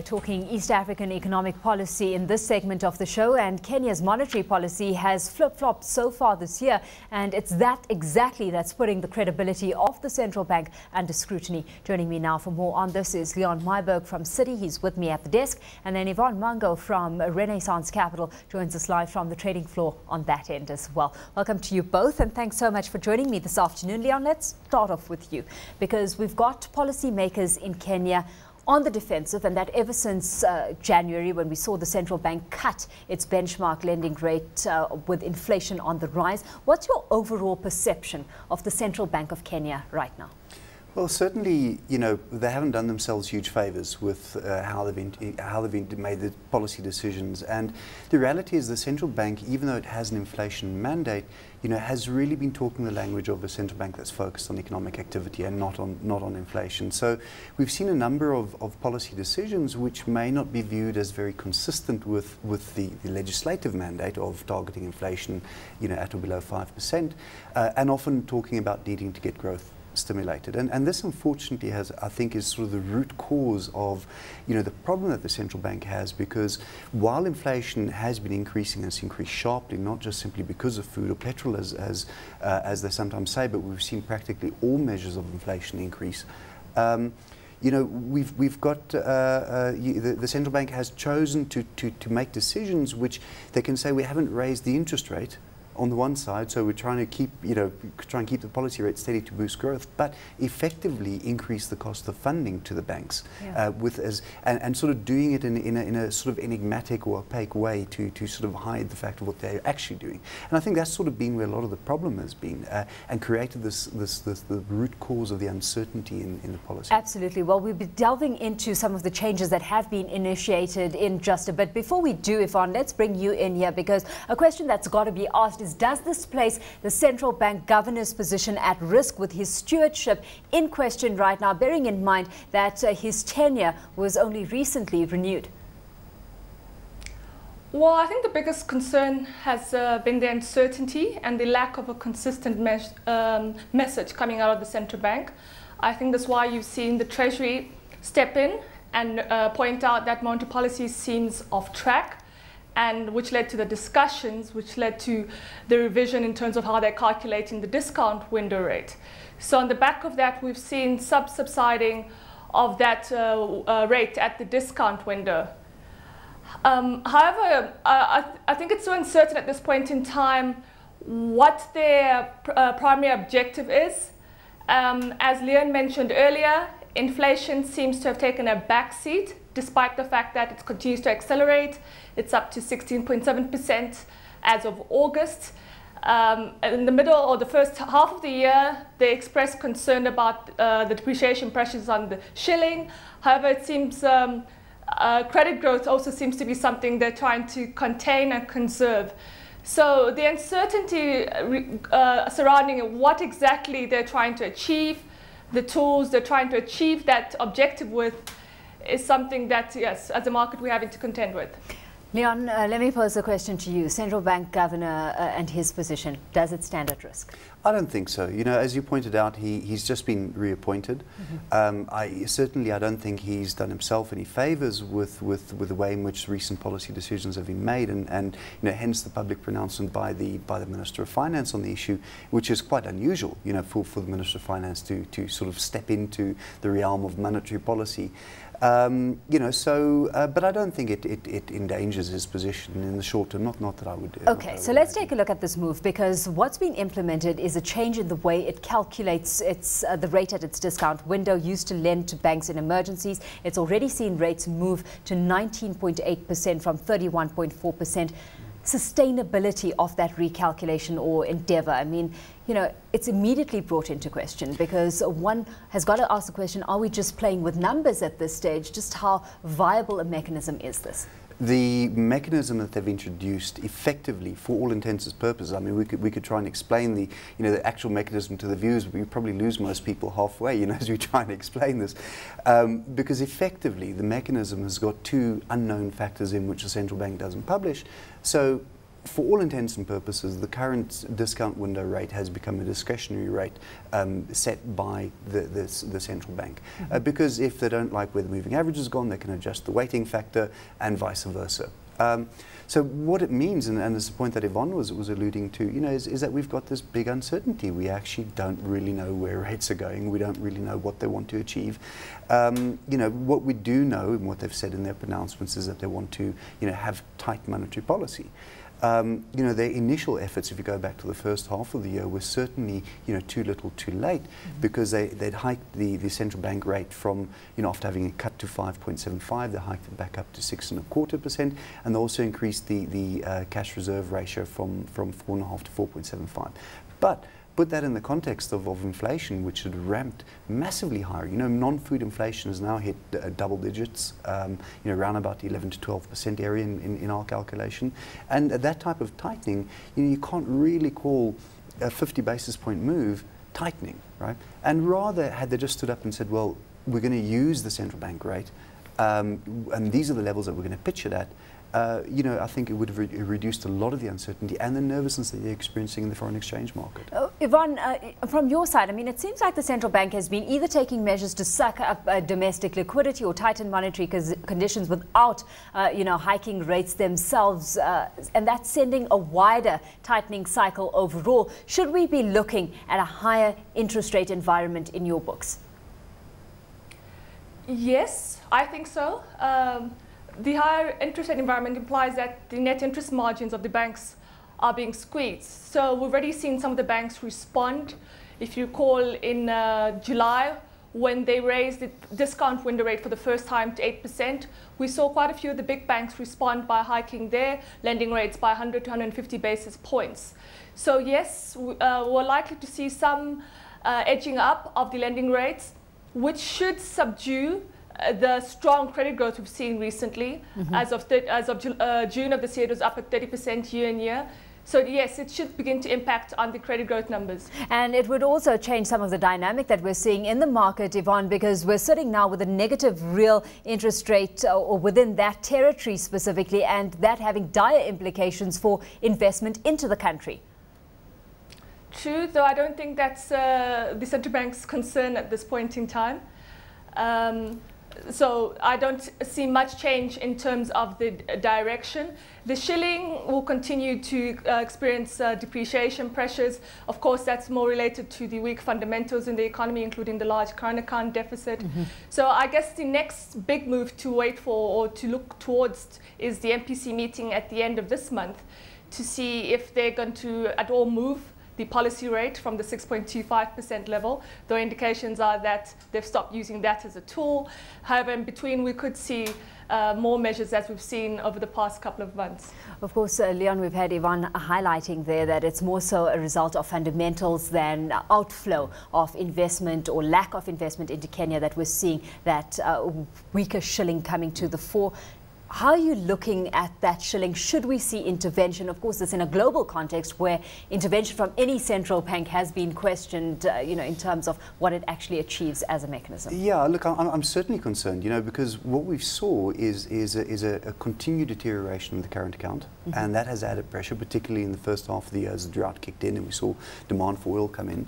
talking East African economic policy in this segment of the show, and Kenya's monetary policy has flip-flopped so far this year, and it's that exactly that's putting the credibility of the central bank under scrutiny. Joining me now for more on this is Leon Myburgh from Citi. He's with me at the desk, and then Yvonne Mhango from Renaissance Capital joins us live from the trading floor on that end as well. Welcome to you both, and thanks so much for joining me this afternoon. Leon, let's start off with you, because we've got policymakers in Kenya on the defensive, and that ever since January, when we saw the central bank cut its benchmark lending rate with inflation on the rise. What's your overall perception of the Central Bank of Kenya right now? Well, certainly, you know, they haven't done themselves huge favours with how they've made the policy decisions. And the reality is the central bank, even though it has an inflation mandate, you know, has really been talking the language of a central bank that's focused on economic activity and not on inflation. So we've seen a number of policy decisions which may not be viewed as very consistent with the legislative mandate of targeting inflation, you know, at or below 5%, and often talking about needing to get growth stimulated. And this unfortunately I think is sort of the root cause of, you know, the problem that the central bank has, because while inflation has been increasing, and it's increased sharply, not just simply because of food or petrol as they sometimes say, but we've seen practically all measures of inflation increase. You know, we've got the central bank has chosen to make decisions which they can say we haven't raised the interest rate on the one side, so we're trying to keep, you know, keep the policy rate steady to boost growth, but effectively increase the cost of funding to the banks, yeah. And sort of doing it in a sort of enigmatic or opaque way to sort of hide the fact of what they're actually doing. And I think that's sort of been where a lot of the problem has been, and created the root cause of the uncertainty in the policy. Absolutely. Well, we'll be delving into some of the changes that have been initiated in just a bit. Before we do, Yvonne, let's bring you in here, because a question that's got to be asked is, does this place the central bank governor's position at risk with his stewardship in question right now, bearing in mind that his tenure was only recently renewed? Well, I think the biggest concern has been the uncertainty and the lack of a consistent message coming out of the central bank. I think that's why you've seen the Treasury step in and point out that monetary policy seems off track, and which led to the discussions, which led to the revision in terms of how they're calculating the discount window rate. So on the back of that, we've seen subsiding of that rate at the discount window. However, I think it's so uncertain at this point in time what their primary objective is. As Leon mentioned earlier, inflation seems to have taken a backseat, despite the fact that it continues to accelerate. It's up to 16.7% as of August. In the middle or the first half of the year, they expressed concern about the depreciation pressures on the shilling. However, it seems credit growth also seems to be something they're trying to contain and conserve. So the uncertainty surrounding what exactly they're trying to achieve, the tools they're trying to achieve that objective with, is something that, yes, as a market we're having to contend with. Leon, let me pose a question to you. Central bank governor and his position, does it stand at risk? I don't think so. You know, as you pointed out, he's just been reappointed. Mm-hmm. I don't think he's done himself any favours with the way in which recent policy decisions have been made, and you know, hence the public pronouncement by the Minister of Finance on the issue, which is quite unusual, you know, for the Minister of Finance to sort of step into the realm of monetary policy. You know, so, but I don't think it endangers his position in the short term. Not that I would. Okay, so let's take a look at this move, because what's been implemented is a change in the way it calculates the rate at its discount window used to lend to banks in emergencies. It's already seen rates move to 19.8% from 31.4%. Sustainability of that recalculation or endeavour, I mean, you know, it's immediately brought into question, because one has got to ask the question, are we just playing with numbers at this stage? Just how viable a mechanism is this? The mechanism that they've introduced, effectively, for all intents and purposes, I mean, we could try and explain the actual mechanism to the viewers, but we probably lose most people halfway, you know, as we try and explain this, because effectively the mechanism has got two unknown factors in which the central bank doesn't publish. So for all intents and purposes, the current discount window rate has become a discretionary rate set by the central bank. Because if they don't like where the moving average has gone, they can adjust the weighting factor and vice versa. So what it means, and it's the point that Yvonne was alluding to, is that we've got this big uncertainty. We actually don't really know where rates are going. We don't really know what they want to achieve. What we do know, and what they've said in their pronouncements, is that they want to, have tight monetary policy. Their initial efforts, if you go back to the first half of the year, were certainly, too little, too late, because they'd hiked the central bank rate from, after having it cut to 5.75, they hiked it back up to 6.25%, and they also increased the cash reserve ratio from 4.5 to 4.75. But put that in the context of inflation, which had ramped massively higher. Non-food inflation has now hit double digits, around about the 11 to 12% area in our calculation. And at that type of tightening, you can't really call a 50 basis point move tightening, right? And rather, had they just stood up and said, well, we're going to use the central bank rate, and these are the levels that we're going to pitch it at, I think it would have reduced a lot of the uncertainty and the nervousness that they're experiencing in the foreign exchange market. Yvonne, from your side, it seems like the central bank has been either taking measures to suck up domestic liquidity or tighten monetary conditions without, hiking rates themselves, and that's sending a wider tightening cycle overall. Should we be looking at a higher interest rate environment in your books? Yes, I think so. The higher interest rate environment implies that the net interest margins of the banks are being squeezed. So we've already seen some of the banks respond. If you recall, in July, when they raised the discount window rate for the first time to 8%, we saw quite a few of the big banks respond by hiking their lending rates by 100 to 150 basis points. So yes, we're likely to see some edging up of the lending rates, which should subdue the strong credit growth we've seen recently. As of June of this year, it was up at 30% year on year. So yes, it should begin to impact on the credit growth numbers. And it would also change some of the dynamic that we're seeing in the market, Yvonne, because we're sitting now with a negative real interest rate or within that territory specifically, and that having dire implications for investment into the country. True, though I don't think that's the central bank's concern at this point in time. So I don't see much change in terms of the direction. The shilling will continue to experience depreciation pressures. Of course, that's more related to the weak fundamentals in the economy, including the large current account deficit. So I guess the next big move to wait for or to look towards is the MPC meeting at the end of this month to see if they're going to at all move the policy rate from the 6.25% level, though indications are that they've stopped using that as a tool. However, in between, we could see more measures as we've seen over the past couple of months. Of course, Leon, we've had Yvonne highlighting there that it's more so a result of fundamentals than outflow of investment or lack of investment into Kenya that we're seeing that weaker shilling coming to the fore. How are you looking at that shilling? Should we see intervention? Of course, it's in a global context where intervention from any central bank has been questioned, in terms of what it actually achieves as a mechanism. Yeah, look, I'm certainly concerned, because what we saw is a continued deterioration in the current account, and that has added pressure, particularly in the first half of the year as the drought kicked in and we saw demand for oil come in.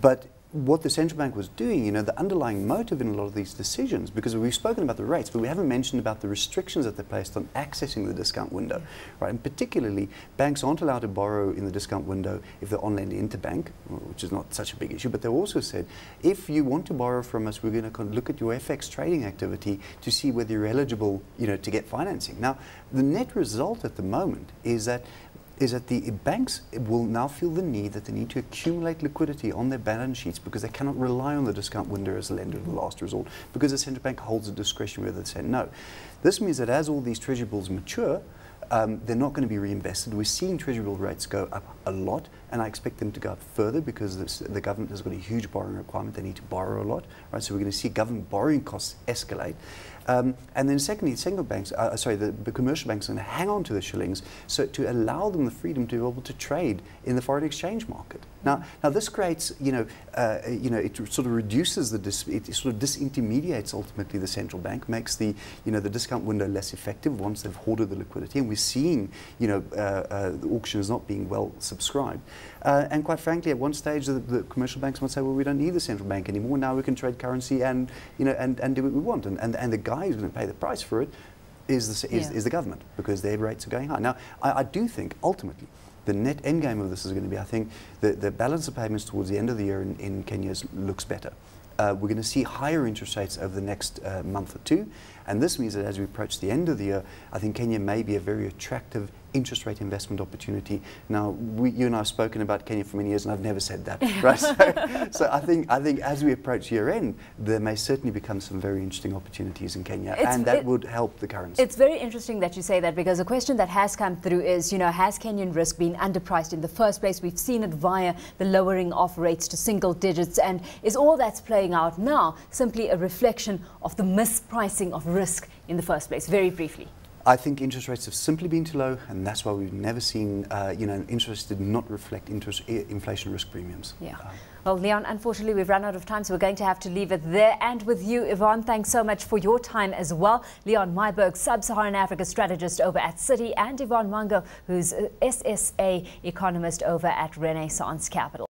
But what the central bank was doing, the underlying motive in a lot of these decisions, because we've spoken about the rates, but we haven't mentioned about the restrictions that they placed on accessing the discount window, right? And particularly, banks aren't allowed to borrow in the discount window if they're on lending interbank, which is not such a big issue, but they also said, if you want to borrow from us, we're going to look at your FX trading activity to see whether you're eligible, to get financing. Now, the net result at the moment is that the banks will now feel the need that they need to accumulate liquidity on their balance sheets because they cannot rely on the discount window as a lender of the last resort, because the central bank holds a discretion whether they say no. This means that as all these treasury bills mature, they're not going to be reinvested. We're seeing treasury bill rates go up a lot, and I expect them to go up further because the government has got a huge borrowing requirement. They need to borrow a lot, right? So we're going to see government borrowing costs escalate. And then secondly, the commercial banks are going to hang on to the shillings so to allow them the freedom to be able to trade in the foreign exchange market. Now this creates, it sort of reduces it sort of disintermediates ultimately the central bank, makes the discount window less effective once they've hoarded the liquidity, and we're seeing, the auctions not being well subscribed. And quite frankly, at one stage, the commercial banks might say, well, we don't need the central bank anymore. Now we can trade currency and do what we want. And the guy who's going to pay the price for it is the government, because their rates are going high. Now, I do think ultimately the net end game of this is going to be, I think, the balance of payments towards the end of the year in Kenya looks better. We're going to see higher interest rates over the next month or two, and this means that as we approach the end of the year, I think Kenya may be a very attractive interest rate investment opportunity. Now, you and I have spoken about Kenya for many years, and I've never said that, right? So I think as we approach year end, there may certainly become some very interesting opportunities in Kenya, and that would help the currency. It's very interesting that you say that, because a question that has come through is, has Kenyan risk been underpriced in the first place? We've seen it via the lowering of rates to single digits, and is all that's playing out now simply a reflection of the mispricing of risk in the first place? Very briefly. I think interest rates have simply been too low, and that's why we've never seen, interest did not reflect inflation risk premiums. Yeah. Well, Leon, unfortunately, we've run out of time, so we're going to have to leave it there. And with you, Yvonne, thanks so much for your time as well. Leon Myburgh, Sub-Saharan Africa strategist over at Citi, and Yvonne Mhango, who's SSA economist over at Renaissance Capital.